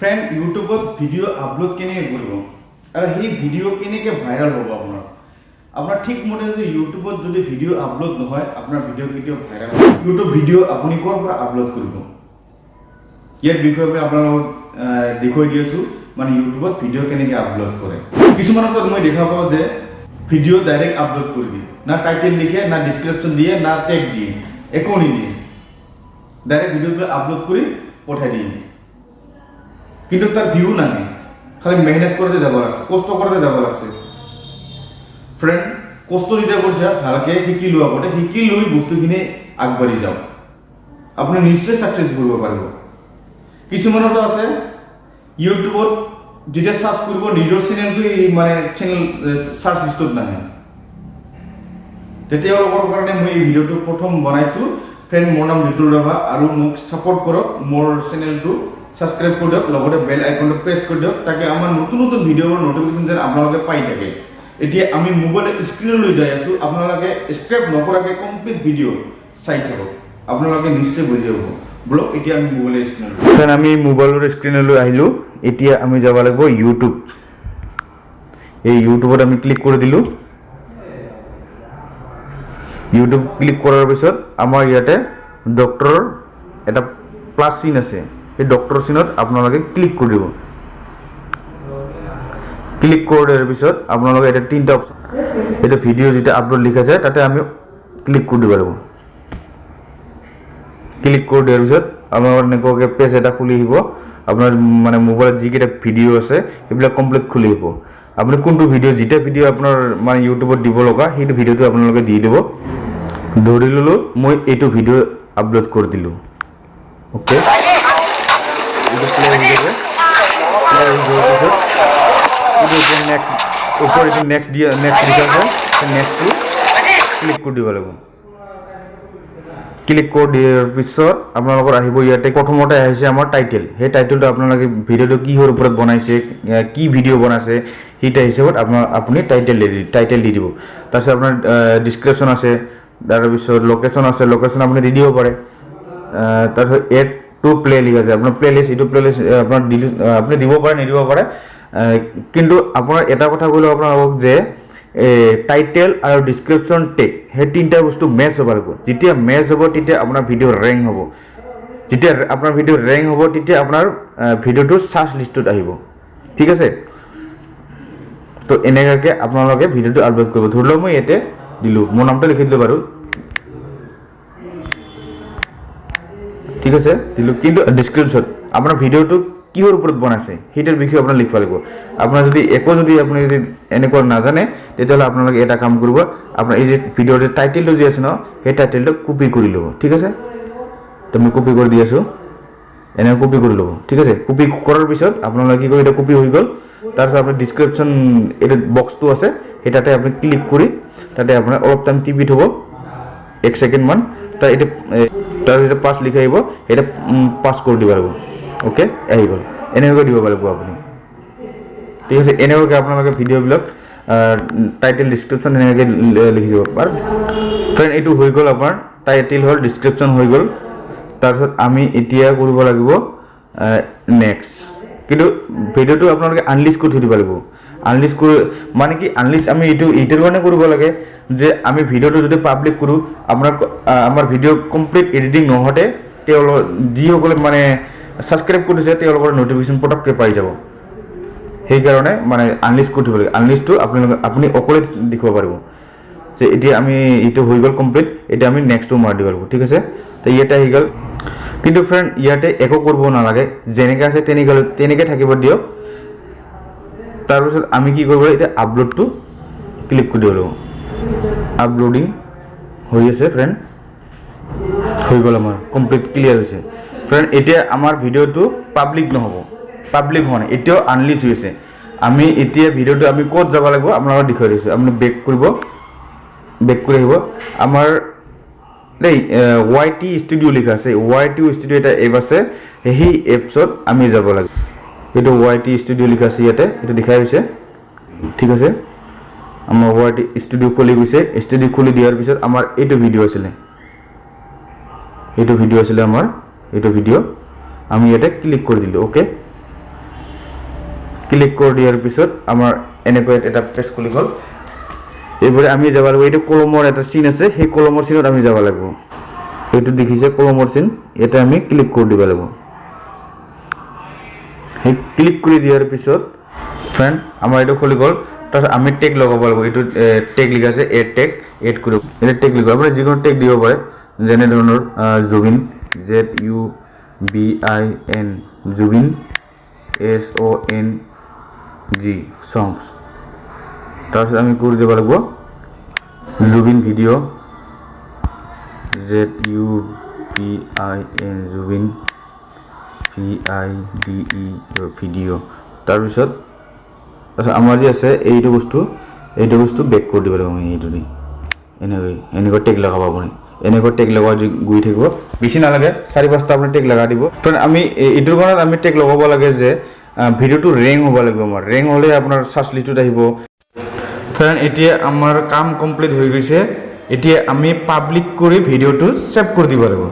Friend ইউটিউবত video' upload কেনেকৈ কৰিব আৰু সেই ভিডিঅ' কেনেকৈ ভাইৰেল হ'ব আপোনাৰ ঠিক মতে যদি ইউটিউবত যদি ভিডিঅ' আপলোড নহয় আপোনাৰ ভিডিঅ' কেতিয়াও ভাইৰেল নহয়। ইউটিউব ভিডিঅ' আপুনি ক'ৰ পৰা আপলোড কৰিব ইয়াৰ বিষয়ে মই আপোনালোকক দেখুৱাই দি আছোঁ, মানে ইউটিউবত ভিডিঅ' কেনেকৈ আপলোড কৰে। কিছুমানত মই দেখা পাওঁ যে ভিডিঅ' ডাইৰেক্ট আপলোড কৰি দিয়ে, না টাইটেল লিখে, না ডিছক্ৰিপশ্যন দিয়ে, না টেগ দিয়ে, একো নিদিয়ে, ডাইৰেক্ট ভিডিঅ'টো আপলোড কৰি পঠাই দিয়ে। কিন্তু তার ভিউ নাহে, খালি মেহনত করতে যাব লাগছে, কষ্ট করতে যাব লাগছে। ফ্রেন্ড কষ্ট যেটা করছে ভালকে শিকি লোৱা আগতে শিকি লৈ বস্তুখিনি আগবাঢ়ি যাওক, আপুনি নিশ্চয় সাকসেস কৰিব পাৰিব। কিছুমানতো আছে ইউটিউবত যেতিয়া সাৰ্চ কৰিব নিজৰ চেনেলটো মানে চেনেল সাৰ্চ লিষ্টত নাহে, তেতিয়ালোকৰ কাৰণে মই এই ভিডিঅ'টো প্ৰথম বনাইছোঁ। ফ্ৰেন্ড মোৰ নাম জিতুল ৰাভা আৰু মোক সাপোৰ্ট কৰক, মোৰ চেনেলটো সাবস্ক্রাইব করে দিয়ক, লগতে বেল আইকনটো প্রেস করে দিয়ক, তাকে আমার নতুন নতুন ভিডিওর নোটিফিকেশন যেন আপোনালোকে পাই থাকে। এতিয়া আমি মোবাইল স্ক্রিনলৈ যাই আছো, আপোনালোকে স্ক্রিপ্ট নকৰাকৈ কমপ্লিট ভিডিও চাই থাকক, আপোনালোকে নিশ্চয় বুজি পাব। ব্লগ এতিয়া আমি মোবাইল স্ক্রিনলৈ ফ্ৰেন্ড আমি মোবাইলৰ স্ক্রিনলৈ আহিলো। এতিয়া আমি যাব লাগিব ইউটিউব। এই ইউটিউবত আমি ক্লিক কৰি দিলো। ইউটিউব ক্লিক কৰাৰ পিছত আমাৰ ইয়াতে ডক্টৰৰ এটা প্লাস চিন আছে, এই ডক্টৰ চিনত আপোনালোকে ক্লিক কৰি দিব। ক্লিক কৰি দিয়াৰ পিছত আপোনালোকে এটা তিনটা অপশ্যন, এটা ভিডিঅ' যেটা আপলোড লিখা আছে তাতে আমি ক্লিক কৰি দিব লাগিব। ক্লিক কৰি দিয়াৰ পিছত আপোনাৰ এনেকুৱাকৈ পেজ এটা খুলি আহিব। আপোনাৰ মানে মোবাইলত যিকেইটা ভিডিঅ' আছে সেইবিলাক কমপ্লিট খুলি আহিব। আপুনি কোনটো ভিডিঅ' যেটা ভিডিঅ' আপোনাৰ মানে ইউটিউবত দিব লগা সেইটো ভিডিঅ'টো আপোনালোকে দি দিব। ধৰি ল'লো মই এইটো ভিডিঅ' আপলোড কৰি দিলোঁ, অ'কে। ক্লিক কৰি দিব লাগিব। ক্লিক কৰি দিয়াৰ পিছত আপোনালোকৰ আহিব ইয়াতে প্ৰথমতে আহিছে আমাৰ টাইটেল। সেই টাইটেলটো আপোনালোকে ভিডিঅ'টো কিহৰ ওপৰত বনাইছে, কি ভিডিঅ' বনাইছে সেইটা হিচাপত আপুনি টাইটেল দি দিব। তাৰপিছত আপোনাৰ ডিছক্ৰিপশ্যন আছে, তাৰপিছত লোকেশ্যন আছে, লোকেশ্যন আপুনি দি দিব পাৰে। তাৰপিছত এড টু প্লে লিখা আছে, আপোনাৰ প্লেলিষ্ট, এইটো প্লেলিষ্ট আপোনাৰ আপুনি দিব পাৰে, নিদিব পাৰে। কিন্তু আপোনাৰ এটা কথা ক'লে আপোনালোকক যে টাইটেল আৰু ডিছক্ৰিপশ্যন টেগ সেই তিনিটা বস্তু মেচ হ'ব লাগিব। যেতিয়া মেচ হ'ব তেতিয়া আপোনাৰ ভিডিঅ' ৰেংক হ'ব। যেতিয়া আপোনাৰ ভিডিঅ' ৰেংক হ'ব তেতিয়া আপোনাৰ ভিডিঅ'টো সাৰ্চ লিষ্টত আহিব, ঠিক আছে। তো এনেকুৱাকৈ আপোনালোকে ভিডিঅ'টো আপলোড কৰিব। ধৰি লওক মই ইয়াতে দিলোঁ, মোৰ নামটো লিখি দিলোঁ বাৰু, ঠিক আছে দিলোঁ। কিন্তু ডিছক্ৰিপশ্যন আপোনাৰ ভিডিঅ'টো কিহৰ ওপৰত বনাইছে সেইটোৰ বিষয়ে আপোনাৰ লিখিব লাগিব। আপোনাৰ যদি আপুনি যদি এনেকুৱা নাজানে তেতিয়াহ'লে আপোনালোকে এটা কাম কৰিব, আপোনাৰ এই যে ভিডিঅ'ৰ টাইটেলটো যে আছে ন সেই টাইটেলটো কপি কৰি ল'ব, ঠিক আছে। তো মই কপি কৰি দি আছোঁ, এনেকৈ কপি কৰি ল'ব, ঠিক আছে। কপি কৰাৰ পিছত আপোনালোকে কি কৰিব, এটা কপি হৈ গ'ল। তাৰপিছত আপোনাৰ ডিছক্ৰিপশ্যন এইটো বক্সটো আছে সেই তাতে আপুনি ক্লিক কৰি তাতে আপোনাৰ অলপ টাইম টিপি থ'ব, 1 ছেকেণ্ডমান। তাৰপিছত পাছ লিখি আহিব, এটা পাছ কৰি দিব লাগিব, অ'কে, আহি গ'ল। এনেকৈ দিব পাৰিব আপুনি, ঠিক আছে। এনেকুৱাকৈ আপোনালোকে ভিডিঅ'বিলাক টাইটেল ডিছক্ৰিপশ্যন এনেকৈ লিখি দিব পাৰে। ফ্ৰেণ্ড এইটো হৈ গ'ল, আপোনাৰ টাইটেল হ'ল, ডিছক্ৰিপশ্যন হৈ গ'ল। তাৰপিছত আমি এতিয়া কৰিব লাগিব নেক্সট। কিন্তু ভিডিঅ'টো আপোনালোকে আনলিষ্ট কৰি থৈ দিব লাগিব। আনলিষ্ট কৰি মানে কি, আনলিষ্ট আমি এইটোৰ কাৰণে কৰিব লাগে যে আমি ভিডিঅ'টো যদি পাব্লিক কৰোঁ আমাৰ ভিডিঅ' কমপ্লিট এডিটিং নহওঁতে যিসকলে মানে ছাবস্ক্ৰাইব কৰিছে তেওঁলোকৰ নটিফিকেশ্যন পটককৈ পাই যাব। সেইকাৰণে মানে আনলিষ্ট কৰি থ'ব লাগে। আনলিষ্টটো আপুনি অকলে দেখিব পাৰিব যে এতিয়া আমি এইটো হৈ গ'ল কমপ্লিট, এতিয়া আমি নেক্সটটো মাৰি দিব লাগিব, ঠিক আছে। তো ইয়াতে আহি গ'ল। কিন্তু ফ্ৰেণ্ড ইয়াতে একো কৰিব নালাগে, যেনেকৈ আছে তেনেকৈ থাকিব দিয়ক। তাৰপিছত আমি কি কৰিব লাগিব, এতিয়া আপলোডটো ক্লিক কৰি দিব লাগিব। আপলোডিং হৈ আছে ফ্ৰেণ্ড, হৈ গ'ল, আমাৰ কমপ্লিট ক্লিয়াৰ হৈছে। ফ্ৰেণ্ড এতিয়া আমাৰ ভিডিঅ'টো পাব্লিক নহ'ব, পাব্লিক হোৱা নাই, এতিয়াও আনলিষ্ট হৈ আছে। আমি এতিয়া ভিডিঅ'টো আমি ক'ত যাব লাগিব আপোনালোকক দেখুৱাই দিছোঁ। আপুনি বেক কৰিব, বেক কৰি আহিব। আমাৰ দেই YT ষ্টুডিঅ' লিখা আছে, YT ষ্টুডিঅ' এটা এপ আছে, সেই এপছত আমি যাব লাগে। এইটো YT ষ্টুডিঅ' লিখা আছে ইয়াতে, এইটো দেখাই হৈছে, ঠিক আছে। আমাৰ YT ষ্টুডিঅ' খুলি গৈছে। ষ্টুডিঅ' খুলি দিয়াৰ পিছত আমাৰ এইটো ভিডিঅ' আছিলে, আমাৰ এইটো ভিডিঅ' আমি ইয়াতে ক্লিক কৰি দিলোঁ, অ'কে। ক্লিক কৰি দিয়াৰ পিছত আমাৰ এনেকৈ এটা পেজ খুলি গ'ল এইবাৰে আমি যাব লাগিব এইটো কলমৰ এটা চিন আছে সেই কলমৰ চিনত আমি যাব লাগিব এইটো দেখিছে কলমৰ চিন এটা আমি ক্লিক কৰি দিব লাগিব সেই ক্লিক কৰি দিয়াৰ পিছত ফ্ৰেন্ড আমাৰ এইটো খুলি গ'ল তাৰ আমি টেগ লগাব লাগিব এইটো টেগ লিখা আছে এড টেগ এড কৰি এটা টেগ লিখা আপুনি যিকোনো টেগ দিব পাৰে যেনে ধৰণৰ Zubeen ZUBIN Zubeen SONG songs তাৰপিছত আমি কৰি দিব লাগিব Zubeen video ZUBIN Zubeen VIDE video তাৰপিছত আমাৰ যে আছে এইটো বস্তু বেক কৰি দিব লাগিব এইটো দি এনেকৈ টেগ লগাব আপুনি এনেকৈ টেগ লগাই গৈ থাকিব বেছি নালাগে 4-5টা আপুনি টেগ লগাই দিব আমি এইটোৰ কাৰণে আমি টেগ লগাব লাগে যে ভিডিওটো ৰেং হ'ব লাগিব আমাৰ ৰেং হ'লে আপোনাৰ সাৰ্চ লিষ্টত আহিব ফ্ৰেন্ড এতিয়া আমাৰ কাম কমপ্লিট হৈ গৈছে এতিয়া আমি পাব্লিক কৰি ভিডিওটো সেভ কৰি দিব লাগিব